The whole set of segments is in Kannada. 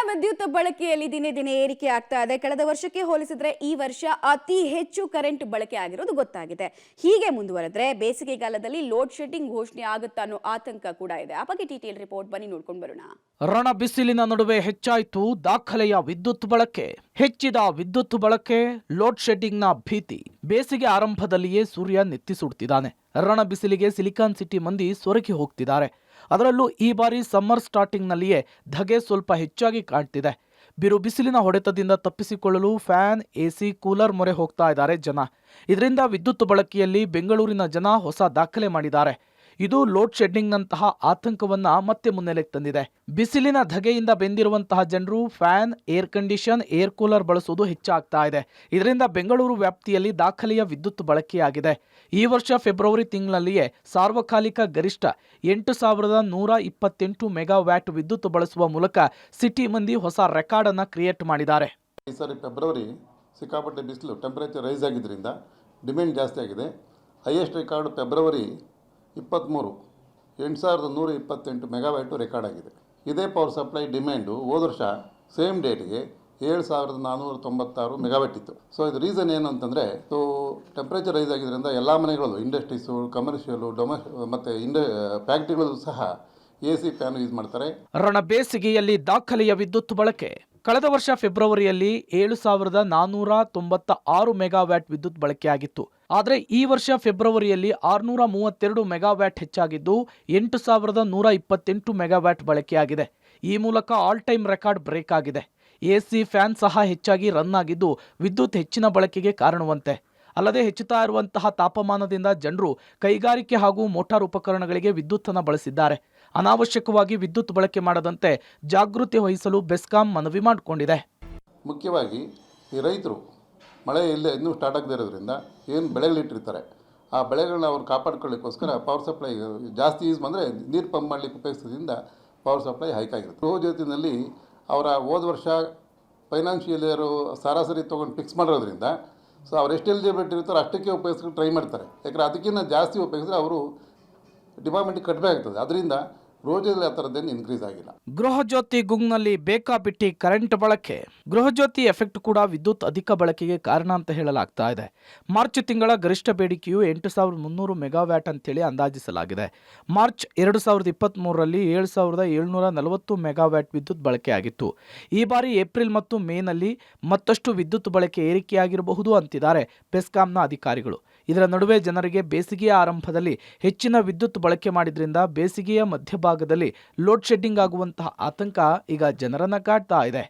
ವಿದ್ಯುತ್ ಬಳಕೆಯಲ್ಲಿ ದಿನೇ ದಿನೇ ಏರಿಕೆ ಆಗ್ತಾ ಇದೆ. ಕಳೆದ ವರ್ಷಕ್ಕೆ ಹೋಲಿಸಿದ್ರೆ ಈ ವರ್ಷ ಅತಿ ಹೆಚ್ಚು ಕರೆಂಟ್ ಬಳಕೆ ಆಗಿರೋದು ಗೊತ್ತಾಗಿದೆ. ಹೀಗೆ ಮುಂದುವರೆದ್ರೆ ಬೇಸಿಗೆಗಾಲದಲ್ಲಿ ಲೋಡ್ ಶೆಡ್ಡಿಂಗ್ ಘೋಷಣೆ ಆಗುತ್ತಾ ಅನ್ನೋ ಆತಂಕ ಕೂಡ ಇದೆ. ಆ ಬಗ್ಗೆ ಡೀಟೇಲ್ ರಿಪೋರ್ಟ್ ಬನ್ನಿ ನೋಡ್ಕೊಂಡು ಬರೋಣ. ರಣ ಬಿಸಿಲಿನ ನಡುವೆ ಹೆಚ್ಚಾಯಿತು ದಾಖಲೆಯ ವಿದ್ಯುತ್ ಬಳಕೆ. ಹೆಚ್ಚಿದ ವಿದ್ಯುತ್ ಬಳಕೆ, ಲೋಡ್ ಶೆಡ್ಡಿಂಗ್ನ ಭೀತಿ. ಬೇಸಿಗೆ ಆರಂಭದಲ್ಲಿಯೇ ಸೂರ್ಯ ನೆತ್ತಿ ಸುಡ್ತಿದ್ದಾನೆ. ರಣ ಬಿಸಿಲಿಗೆ ಸಿಲಿಕಾನ್ ಸಿಟಿ ಮಂದಿ ಸೊರಗಿ ಹೋಗ್ತಿದ್ದಾರೆ. ಅದರಲ್ಲೂ ಈ ಬಾರಿ ಸಮ್ಮರ್ ಸ್ಟಾರ್ಟಿಂಗ್ನಲ್ಲಿಯೇ ಧಗೆ ಸ್ವಲ್ಪ ಹೆಚ್ಚಾಗಿ ಕಾಣ್ತಿದೆ. ಬಿರು ಬಿಸಿಲಿನ ಹೊಡೆತದಿಂದ ತಪ್ಪಿಸಿಕೊಳ್ಳಲು ಫ್ಯಾನ್, ಎಸಿ, ಕೂಲರ್ ಮೊರೆ ಹೋಗ್ತಾ ಇದ್ದಾರೆ ಜನ. ಇದರಿಂದ ವಿದ್ಯುತ್ ಬಳಕೆಯಲ್ಲಿ ಬೆಂಗಳೂರಿನ ಜನ ಹೊಸ ದಾಖಲೆ ಮಾಡಿದ್ದಾರೆ. ಇದು ಲೋಡ್ ಶೆಡ್ಡಿಂಗ್ನಂತಹ ಆತಂಕವನ್ನ ಮತ್ತೆ ಮುನ್ನೆಲೆಗೆ ತಂದಿದೆ. ಬಿಸಿಲಿನ ಧಗೆಯಿಂದ ಬೆಂದಿರುವಂತಹ ಜನರು fan, air condition, air cooler ಬಳಸುವುದು ಹೆಚ್ಚಾಗ್ತಾ ಇದೆ. ಇದರಿಂದ ಬೆಂಗಳೂರು ವ್ಯಾಪ್ತಿಯಲ್ಲಿ ದಾಖಲೆಯ ವಿದ್ಯುತ್ ಬಳಕೆಯಾಗಿದೆ. ಈ ವರ್ಷ ಫೆಬ್ರವರಿ ತಿಂಗಳಲ್ಲಿಯೇ ಸಾರ್ವಕಾಲಿಕ ಗರಿಷ್ಠ 8,128 ಮೆಗಾವ್ಯಾಟ್ ವಿದ್ಯುತ್ ಬಳಸುವ ಮೂಲಕ ಸಿಟಿ ಮಂದಿ ಹೊಸ ರೆಕಾರ್ಡ್ ಅನ್ನ ಕ್ರಿಯೇಟ್ ಮಾಡಿದ್ದಾರೆ. ಈ ಸಾರಿ ಫೆಬ್ರವರಿ ಸಿಕ್ಕಾಪಟ್ಟೆ ಬಿಸಿಲು, ಟೆಂಪರೇಚರ್ ರೈಸ್ ಆಗಿದ್ದರಿಂದ ಡಿಮ್ಯಾಂಡ್ ಜಾಸ್ತಿ ಆಗಿದೆ. Highest record February 23 8,128 megawatt record ಆಗಿದೆ. ಇದೇ ಪವರ್ ಸಪ್ಲೈ ಡಿಮ್ಯಾಂಡು ಹೋದ ವರ್ಷ ಸೇಮ್ ಡೇಟ್ಗೆ 7,496 ಮೆಗಾವ್ಯಾಟ್ ಇತ್ತು. ಸೊ ಇದು ರೀಸನ್ ಏನು ಅಂತಂದರೆ, ಟೆಂಪ್ರೇಚರ್ ರೈಸ್ ಆಗಿದ್ದರಿಂದ ಎಲ್ಲ ಮನೆಗಳು, ಇಂಡಸ್ಟ್ರೀಸು, ಕಮರ್ಷಿಯಲು, ಮತ್ತು ಫ್ಯಾಕ್ಟ್ರಿಗಳು ಸಹ AC ಫ್ಯಾನ್ ಯೂಸ್ ಮಾಡ್ತಾರೆ. ರಣ ಬೇಸಿಗೆಯಲ್ಲಿ ದಾಖಲೆಯ ವಿದ್ಯುತ್ ಬಳಕೆ. ಕಳೆದ ವರ್ಷ ಫೆಬ್ರವರಿಯಲ್ಲಿ 7,496 ಮೆಗಾವ್ಯಾಟ್ ವಿದ್ಯುತ್ ಬಳಕೆಯಾಗಿತ್ತು. ಆದರೆ ಈ ವರ್ಷ ಫೆಬ್ರವರಿಯಲ್ಲಿ 632 ಮೆಗಾವ್ಯಾಟ್ ಹೆಚ್ಚಾಗಿದ್ದು 8,128 ಮೆಗಾವ್ಯಾಟ್ ಬಳಕೆಯಾಗಿದೆ. ಈ ಮೂಲಕ ಆಲ್ ಟೈಮ್ ರೆಕಾರ್ಡ್ ಬ್ರೇಕ್ ಆಗಿದೆ. ಎಸಿ, ಫ್ಯಾನ್ ಸಹ ಹೆಚ್ಚಾಗಿ ರನ್ ಆಗಿದ್ದು ವಿದ್ಯುತ್ ಹೆಚ್ಚಿನ ಬಳಕೆಗೆ ಕಾರಣವಂತೆ. ಅಲ್ಲದೆ ಹೆಚ್ಚುತ್ತಾ ಇರುವಂತಹ ತಾಪಮಾನದಿಂದ ಜನರು ಕೈಗಾರಿಕೆ ಹಾಗೂ ಮೋಟಾರ್ ಉಪಕರಣಗಳಿಗೆ ವಿದ್ಯುತ್ತನ್ನು ಬಳಸಿದ್ದಾರೆ. ಅನಾವಶ್ಯಕವಾಗಿ ವಿದ್ಯುತ್ ಬಳಕೆ ಮಾಡದಂತೆ ಜಾಗೃತಿ ವಹಿಸಲು ಬೆಸ್ಕಾಂ ಮನವಿ ಮಾಡಿಕೊಂಡಿದೆ. ಮುಖ್ಯವಾಗಿ ಈ ರೈತರು ಮಳೆ ಇನ್ನೂ ಸ್ಟಾರ್ಟ್ ಆಗದೇ ಇರೋದ್ರಿಂದ ಏನು ಬೆಳೆಗಳಿಟ್ಟಿರ್ತಾರೆ, ಆ ಬೆಳೆಗಳನ್ನ ಅವ್ರು ಕಾಪಾಡ್ಕೊಳ್ಳಿಕ್ಕೋಸ್ಕರ ಪವರ್ ಸಪ್ಲೈ ಜಾಸ್ತಿ ಯೂಸ್ ಬಂದರೆ ನೀರು ಪಂಪ್ ಮಾಡಲಿಕ್ಕೆ ಉಪಯೋಗಿಸೋದ್ರಿಂದ ಪವರ್ ಸಪ್ಲೈ ಹೈಕ್ ಆಗಿರುತ್ತೆ. ಗೃಹ ಜ್ಯೋತಿನಲ್ಲಿ ಅವರ ಹೋದ ವರ್ಷ ಫೈನಾನ್ಷಿಯಲ್ ಇಯರು ಸರಾಸರಿ ತೊಗೊಂಡು ಫಿಕ್ಸ್ ಮಾಡಿರೋದ್ರಿಂದ ಸೊ ಅವ್ರು ಎಷ್ಟು ಎಲಿಜಿಬಿಲಿಟಿ ಇರ್ತಾರೋ ಅಷ್ಟಕ್ಕೆ ಉಪಯೋಗಿಸ್ಕೊಂಡು ಟ್ರೈ ಮಾಡ್ತಾರೆ. ಯಾಕಂದರೆ ಅದಕ್ಕಿಂತ ಜಾಸ್ತಿ ಉಪಯೋಗಿಸಿದ್ರೆ ಅವರು ಡಿಪಾರ್ಟ್ಮೆಂಟಿಗೆ ಕಟ್ಟಬೇಕಾಗ್ತದೆ. ಅದರಿಂದ ರೋಜಲ್ಲಿ ಆ ಥರದ್ದೇನು ಇನ್ಕ್ರೀಸ್ ಆಗಿಲ್ಲ. ಗೃಹಜ್ಯೋತಿ ಗುಂಗ್ನಲ್ಲಿ ಬೇಕಾಬಿಟ್ಟಿ ಕರೆಂಟ್ ಬಳಕೆ. ಗೃಹಜ್ಯೋತಿ ಎಫೆಕ್ಟ್ ಕೂಡ ವಿದ್ಯುತ್ ಅಧಿಕ ಬಳಕೆಗೆ ಕಾರಣ ಅಂತ ಹೇಳಲಾಗ್ತಾ ಇದೆ. ಮಾರ್ಚ್ ತಿಂಗಳ ಗರಿಷ್ಠ ಬೇಡಿಕೆಯು 8,300 ಮೆಗಾವ್ಯಾಟ್ ಅಂತೇಳಿ ಅಂದಾಜಿಸಲಾಗಿದೆ. ಮಾರ್ಚ್ 2023ರಲ್ಲಿ 7,740 ಮೆಗಾವ್ಯಾಟ್ ವಿದ್ಯುತ್ ಬಳಕೆಯಾಗಿತ್ತು. ಈ ಬಾರಿ ಏಪ್ರಿಲ್ ಮತ್ತು ಮೇನಲ್ಲಿ ಮತ್ತಷ್ಟು ವಿದ್ಯುತ್ ಬಳಕೆ ಏರಿಕೆಯಾಗಿರಬಹುದು ಅಂತಿದ್ದಾರೆ ಬೆಸ್ಕಾಂನ ಅಧಿಕಾರಿಗಳು. ಇದರ ನಡುವೆ ಜನರಿಗೆ ಬೇಸಿಗೆಯ ಆರಂಭದಲ್ಲಿ ಹೆಚ್ಚಿನ ವಿದ್ಯುತ್ ಬಳಕೆ ಮಾಡಿದ್ರಿಂದ ಬೇಸಿಗೆಯ ಮಧ್ಯಭಾಗದಲ್ಲಿ ಲೋಡ್ ಶೆಡ್ಡಿಂಗ್ ಆಗುವಂತಹ ಆತಂಕ ಈಗ ಜನರನ್ನ ಕಾಡ್ತಾ ಇದೆ.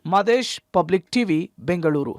Madesh, public TV, Bengaluru.